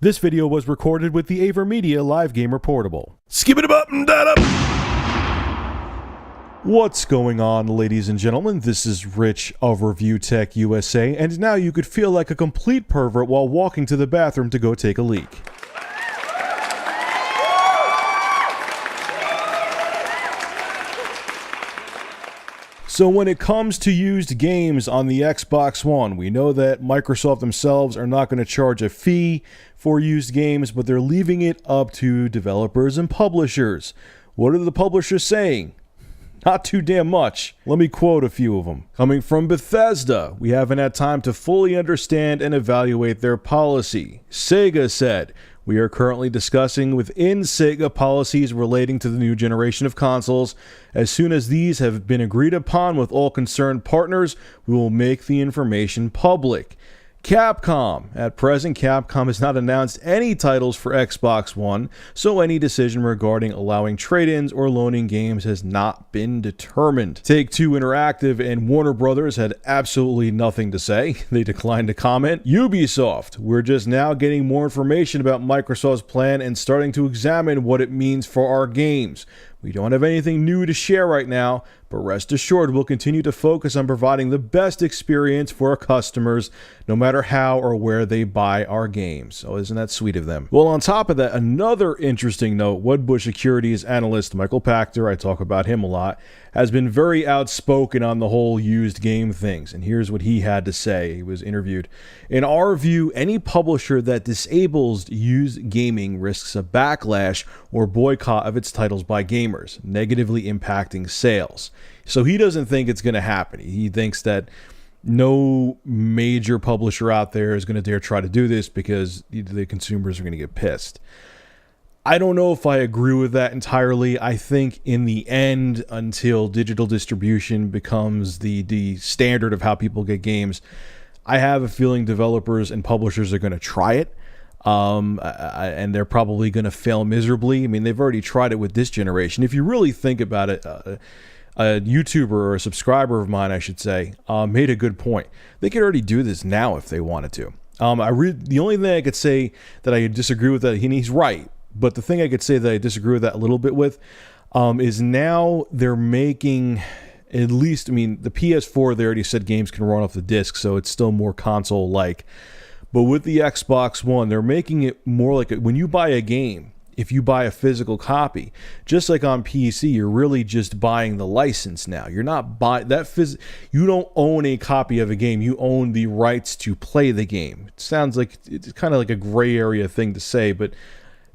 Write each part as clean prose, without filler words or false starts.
This video was recorded with the AverMedia Live Gamer Portable. Skip it up and that up! What's going on, ladies and gentlemen? This is Rich of Review Tech USA, and now you could feel like a complete pervert while walking to the bathroom to go take a leak. So when it comes to used games on the Xbox One, we know that Microsoft themselves are not going to charge a fee for used games, but they're leaving it up to developers and publishers. What are the publishers saying? Not too damn much. Let me quote a few of them. Coming from Bethesda, we haven't had time to fully understand and evaluate their policy. Sega said, we are currently discussing within Sega policies relating to the new generation of consoles. As soon as these have been agreed upon with all concerned partners, we will make the information public. Capcom. At present, Capcom has not announced any titles for Xbox One, so any decision regarding allowing trade-ins or loaning games has not been determined. Take-Two Interactive and Warner Brothers had absolutely nothing to say. They declined to comment. Ubisoft. We're just now getting more information about Microsoft's plan and starting to examine what it means for our games. We don't have anything new to share right now, but rest assured we'll continue to focus on providing the best experience for our customers, no matter how or where they buy our games. So isn't that sweet of them? Well, on top of that, another interesting note, Wedbush Securities analyst Michael Pachter, I talk about him a lot, has been very outspoken on the whole used game things. And here's what he had to say. He was interviewed. In our view, any publisher that disables used gaming risks a backlash or boycott of its titles by gamers, negatively impacting sales. So he doesn't think it's going to happen. He thinks that no major publisher out there is going to dare try to do this because the consumers are going to get pissed. I don't know if I agree with that entirely. I think in the end, until digital distribution becomes the standard of how people get games, I have a feeling developers and publishers are going to try it. And they're probably going to fail miserably. I mean, they've already tried it with this generation. If you really think about it, a YouTuber or a subscriber of mine, I should say, made a good point. They could already do this now if they wanted to. The only thing I could say that I disagree with that, and he's right, but the thing I could say that I disagree with that a little bit with is now they're making, at least, I mean, the PS4, they already said games can run off the disc, so it's still more console-like. But with the Xbox One, they're making it more like when you buy a game, if you buy a physical copy, just like on PC, you're really just buying the license now. You're not buying that you don't own a copy of a game. You own the rights to play the game. It sounds like it's kind of like a gray area thing to say, but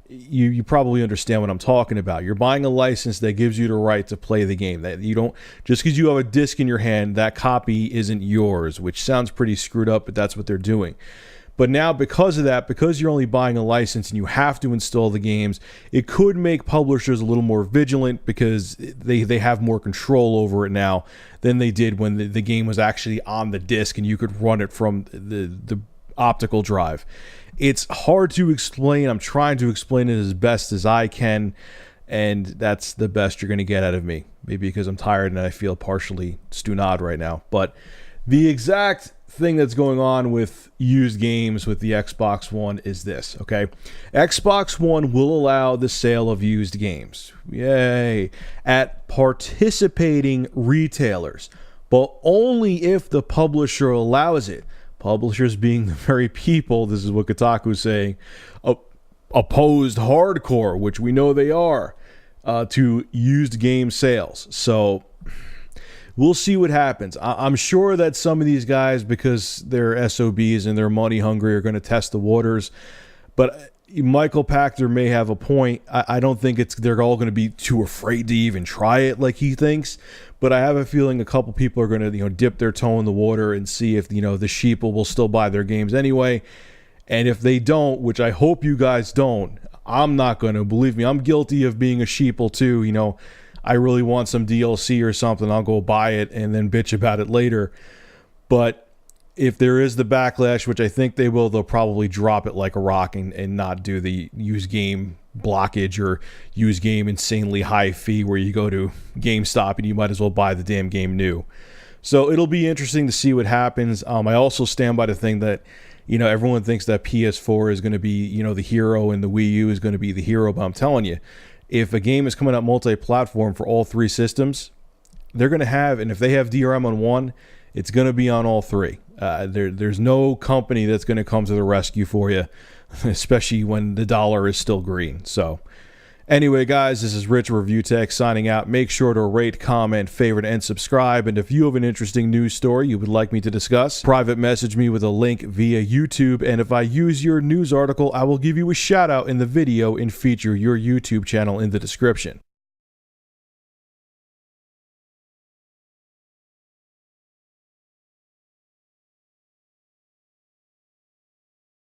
you probably understand what I'm talking about. You're buying a license that gives you the right to play the game. That you don't, just because you have a disc in your hand, that copy isn't yours, which sounds pretty screwed up, but that's what they're doing. But now, because of that, because you're only buying a license and you have to install the games, it could make publishers a little more vigilant because they have more control over it now than they did when the game was actually on the disc and you could run it from the optical drive. It's hard to explain. I'm trying to explain it as best as I can, and that's the best you're going to get out of me. Maybe because I'm tired and I feel partially stunad right now. But the exact thing that's going on with used games with the Xbox One is this, okay? Xbox One will allow the sale of used games, yay, at participating retailers, but only if the publisher allows it. Publishers being the very people, this is what Kotaku's saying, opposed hardcore, which we know they are, to used game sales. So we'll see what happens. I'm sure that some of these guys, because they're SOBs and they're money hungry, are going to test the waters. But Michael Pachter may have a point. I don't think they're all going to be too afraid to even try it like he thinks. But I have a feeling a couple people are going to, dip their toe in the water and see if, the sheeple will still buy their games anyway. And if they don't, which I hope you guys don't, I'm not going to. Believe me, I'm guilty of being a sheeple too. I really want some DLC or something, I'll go buy it and then bitch about it later. But if there is the backlash, which I think they will, they'll probably drop it like a rock and not do the used game blockage or used game insanely high fee where you go to GameStop and you might as well buy the damn game new. So it'll be interesting to see what happens. I also stand by the thing that You know, everyone thinks that PS4 is going to be, you know, the hero and the Wii U is going to be the hero, but I'm telling you, if a game is coming out multi-platform for all three systems, they're going to have, and if they have DRM on one, it's going to be on all three. There's no company that's going to come to the rescue for you, especially when the dollar is still green. So anyway, guys, this is Rich Review Tech signing out. Make sure to rate, comment, favorite, and subscribe. And if you have an interesting news story you would like me to discuss, private message me with a link via YouTube. And if I use your news article, I will give you a shout out in the video and feature your YouTube channel in the description.